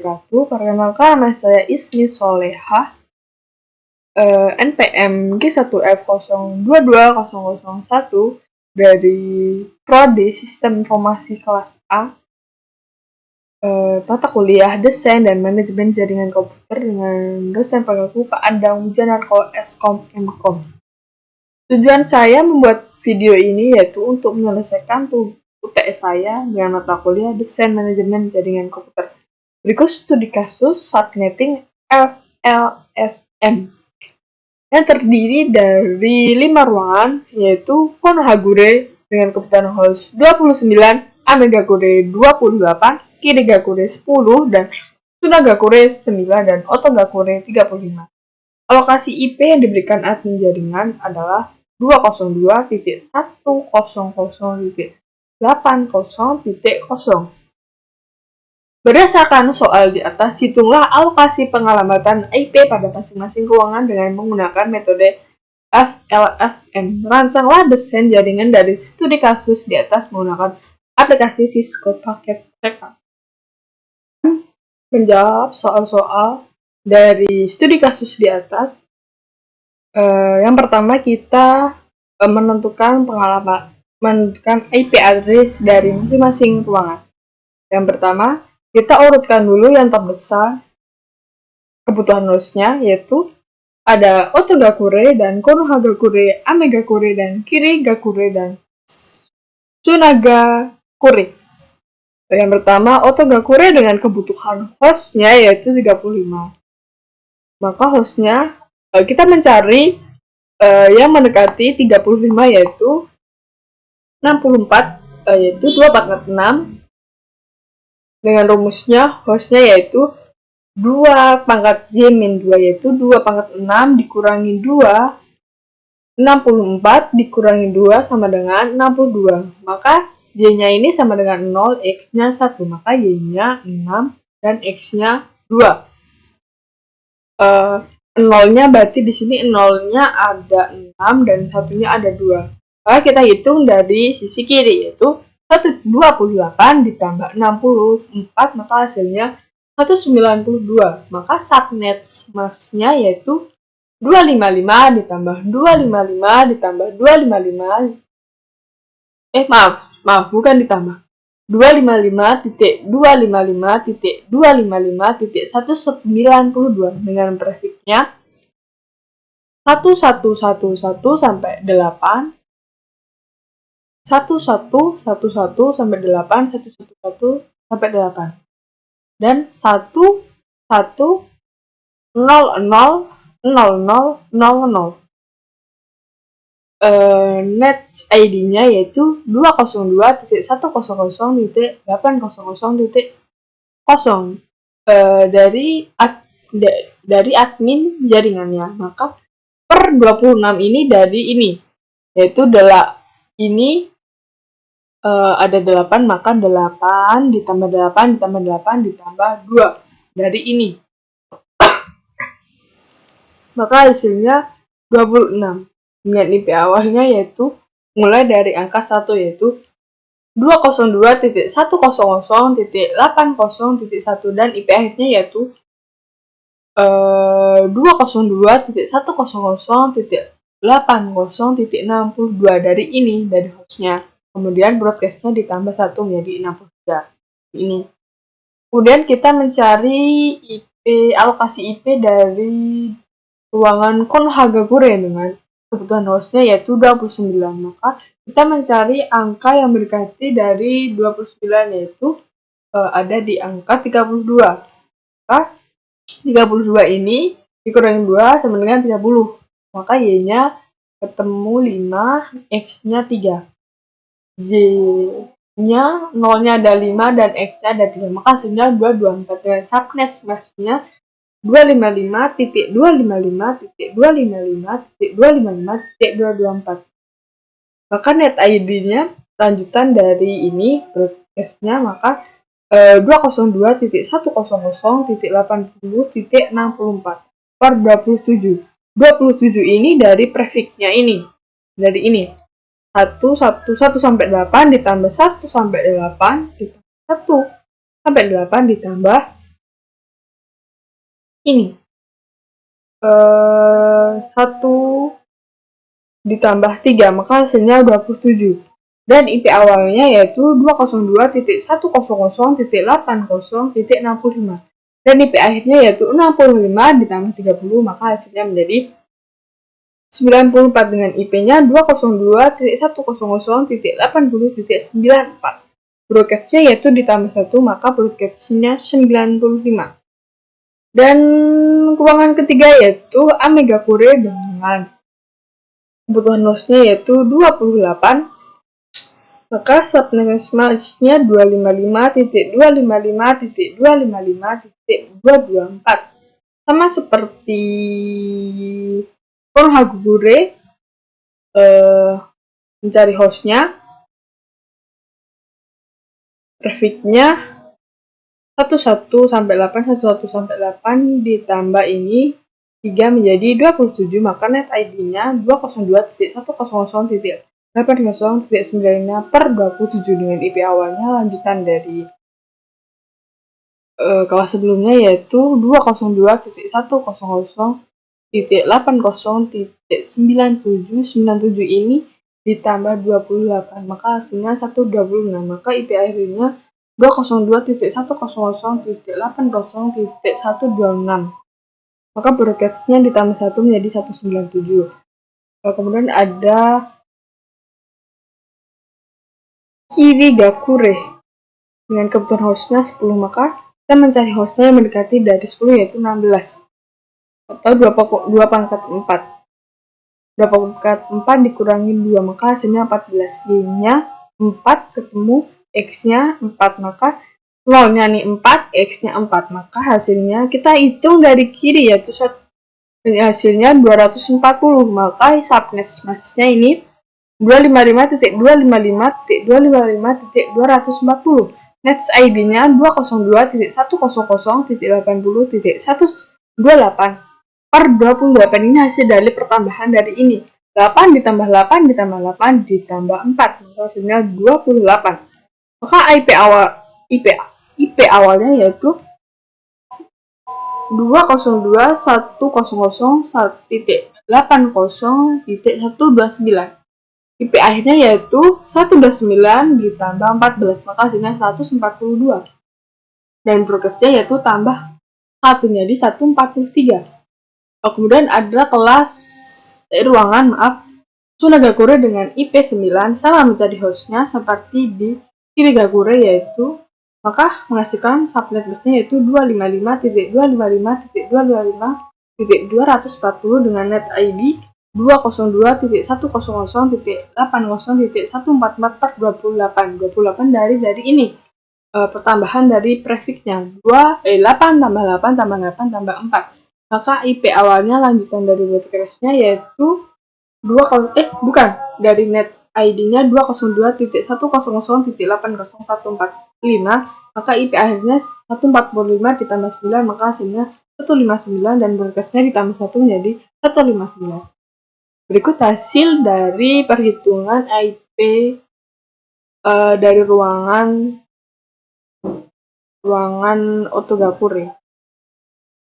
wabarakatuh. Perkenalkan, nama saya Ismi Soleha, NPM G1F022001 dari Prodi Sistem Informasi kelas A, mata kuliah Desain dan Manajemen Jaringan Komputer dengan dosen pengaku Pak Andang Wijanarko Skom Mkom. Tujuan saya membuat video ini yaitu untuk menyelesaikan UTS saya dengan mata kuliah Desain Manajemen Jaringan Komputer. Berikut studi kasus subnetting FLSM yang terdiri dari 5 ruangan, yaitu Konohagure dengan kebutuhan host 29, Amegakure 28, Kirigakure 10, dan Tsunagakure 9, dan Otogakure 35. Alokasi IP yang diberikan admin jaringan adalah 202.100.80.0. Berdasarkan soal di atas, hitunglah alokasi pengalamatan IP pada masing-masing ruangan dengan menggunakan metode FLSM. Rancanglah desain jaringan dari studi kasus di atas menggunakan aplikasi Cisco Packet Tracker. Menjawab soal-soal dari studi kasus di atas, yang pertama kita menentukan IP address dari masing-masing ruangan. Yang pertama, kita urutkan dulu yang terbesar kebutuhan hostnya, yaitu ada Otogakure dan Konohagakure, Amegakure dan Kirigakure dan Tsunagakure. Yang pertama, Otogakure dengan kebutuhan hostnya yaitu 35. Maka hostnya kita mencari yang mendekati 35 yaitu 64, yaitu 246. Dengan rumusnya, hostnya yaitu 2 pangkat J min 2 yaitu 2 pangkat 6 dikurangi 2, 64 dikurangi 2 sama dengan 62. Maka Y-nya ini sama dengan 0, X-nya 1. Maka Y-nya 6 dan X-nya 2. 0-nya berarti di sini 0-nya ada 6 dan 1-nya ada 2. Maka kita hitung dari sisi kiri yaitu 128 ditambah 64, maka hasilnya 192. Maka subnet mask-nya yaitu 255 ditambah 255 ditambah 255. Bukan ditambah. 255.255.255.192 dengan prefiknya 1111 sampai 8, 1111 sampai 8, 111 sampai 8, dan 11000000. Net ID-nya yaitu 202.100.800.0 dari admin jaringannya. Maka per 26 ini dari ini yaitu ini ada 8, maka 8 ditambah 8 ditambah 8 ditambah 2 dari ini. Maka hasilnya 26. Dengan IP awalnya yaitu mulai dari angka 1 yaitu 202.100.80.1 dan IP akhirnya yaitu 202.100.80.62 dari ini, dari hostnya. Kemudian broadcastnya ditambah 1 menjadi 63 ini. Kemudian kita mencari alokasi IP dari ruangan Konohagakure dengan kebutuhan hostnya yaitu 29. Maka kita mencari angka yang mendekati dari 29 yaitu ada di angka 32. Maka 32 ini dikurangi 2 sama dengan 30. Maka Y-nya ketemu 5, X-nya 3. Z-nya 0-nya ada 5 dan X-nya ada 3. Maka hasilnya 224 dengan subnet mask-nya 255.255.255.254. Maka net ID-nya lanjutan dari ini broadcast-nya, maka 202.100.80.64 per 27. 27 ini dari prefiknya ini. Dari ini. 1 sampai 8 ditambah 1 sampai 8 ditambah 1 sampai 8 ditambah ini 1 ditambah 3, maka hasilnya 27. Dan IP awalnya yaitu 202.100.80.65. Dan IP akhirnya yaitu 65 ditambah 30, maka hasilnya menjadi 94 dengan IP-nya 202.100.80.94. Broadcast-nya yaitu ditambah 1, maka broadcast-nya 95. Dan ruangan ketiga yaitu Amiga Kure dengan kebutuhan host-nya yaitu 28, maka subnet match-nya 255.255.255.224. Sama seperti Konoha Gakure, mencari host-nya, grafiknya 11 sampai 8, 11 sampai 8 ditambah ini 3 menjadi 27, maka net ID-nya 202.100.80.9 per 27 dengan IP awalnya lanjutan dari kelas sebelumnya yaitu 202.100.80.9797 ini ditambah 28, maka hasilnya 126, maka IP akhirnya 202.100.80.126, maka broadcast-nya ditambah 1 menjadi 197. Kemudian ada Kirigakure dengan kebutuhan host-nya 10, maka kita mencari host-nya yang mendekati dari 10 yaitu 16 atau 2 pangkat 4. 2 pangkat 4 dikurangi 2, maka hasilnya 14. Y-nya 4 ketemu X-nya 4, maka nolnya nih 4, X-nya 4, maka hasilnya kita hitung dari kiri yaitu hasilnya 240, maka subnet match-nya ini 255.255.255.240. Nets ID-nya 202.100.80.128 per 28. Ini hasil dari pertambahan dari ini. 8 ditambah 8 ditambah 8 ditambah 4, maka hasilnya 28. Maka IP awalnya yaitu 202.100.80.129. IP akhirnya yaitu 129 ditambah 14, maka hasilnya 142. Dan broadcast-nya yaitu tambah 1 jadi 143. Kemudian ada kelas ruangan Tsunagakure dengan IP 9 sama mencari host-nya seperti di Kirigakure yaitu maka menghasilkan subnet busnya yaitu 255.255.255.240 dengan net ID 202.100.80.144 per 28. 28 dari ini pertambahan dari prefiknya 8 tambah 8 tambah 8 tambah 4. Maka IP awalnya lanjutan dari broadcast-nya yaitu dari net ID-nya 202.100.80.145, maka IP akhirnya 145 ditambah 9, maka hasilnya 159 dan broadcast-nya ditambah 1 menjadi 159. Berikut hasil dari perhitungan IP dari ruangan Otogakure.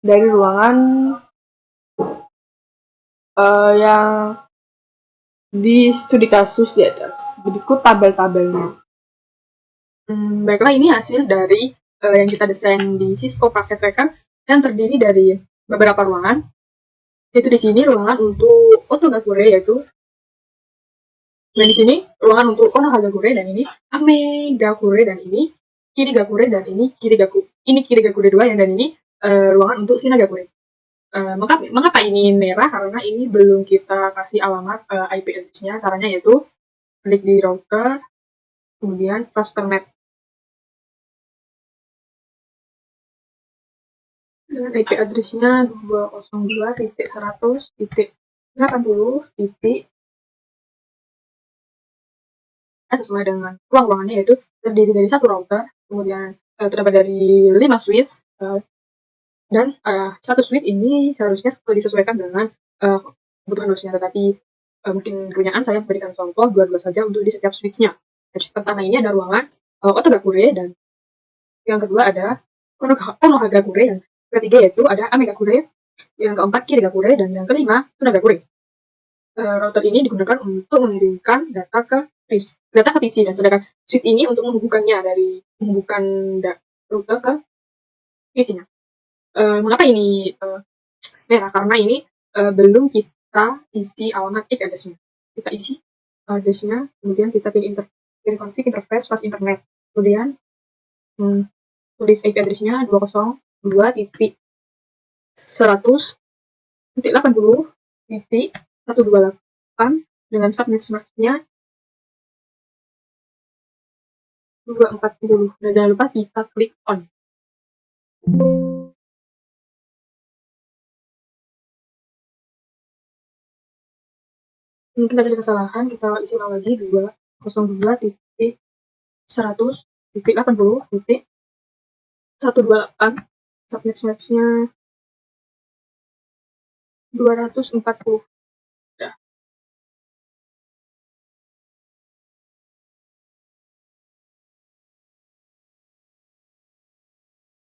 Dari ruangan yang di studi kasus di atas. Berikut tabel-tabelnya. Baiklah, ini hasil dari yang kita desain di Cisco Praktek Tracker yang terdiri dari beberapa ruangan. Yaitu di sini ruangan untuk Otogakure yaitu dan di sini ruangan untuk Konoha Gakure dan ini Amegakure dan ini Kirigakure dan ini Kirigakure 2 yang dan ini ruangan untuk Shinagakure. Mengapa ini merah? Karena ini belum kita kasih alamat IP address-nya. Caranya yaitu klik di router, kemudian cluster net. Dan IP address-nya 202.100.80. Sesuai dengan ruang-ruangannya yaitu terdiri dari satu router, kemudian terdapat dari 5 switch, dan satu switch ini seharusnya disesuaikan dengan kebutuhan hostnya, tetapi mungkin kebanyakan saya memberikan contoh 2 saja untuk di setiap switch-nya. Pertama ini ada ruangan Otogakure dan yang kedua ada Konoha Gakure, yang ketiga yaitu ada Amegakure, yang keempat Kirigakure, dan yang kelima Tsunagakure. Router ini digunakan untuk mengirimkan data ke PC, dan sedangkan switch ini untuk menghubungkan router ke PC-nya. Mengapa ini merah? Karena ini belum kita isi alamat IP address-nya. Kita isi address-nya, kemudian kita pilih config interface fast internet, kemudian tulis IP address-nya 202.100.80.128 dengan subnet mask-nya 240. Dan jangan lupa kita klik on. Mungkin ada kesalahan, kita isi ulang lagi 202.100.80.128, subnet mask-nya 240.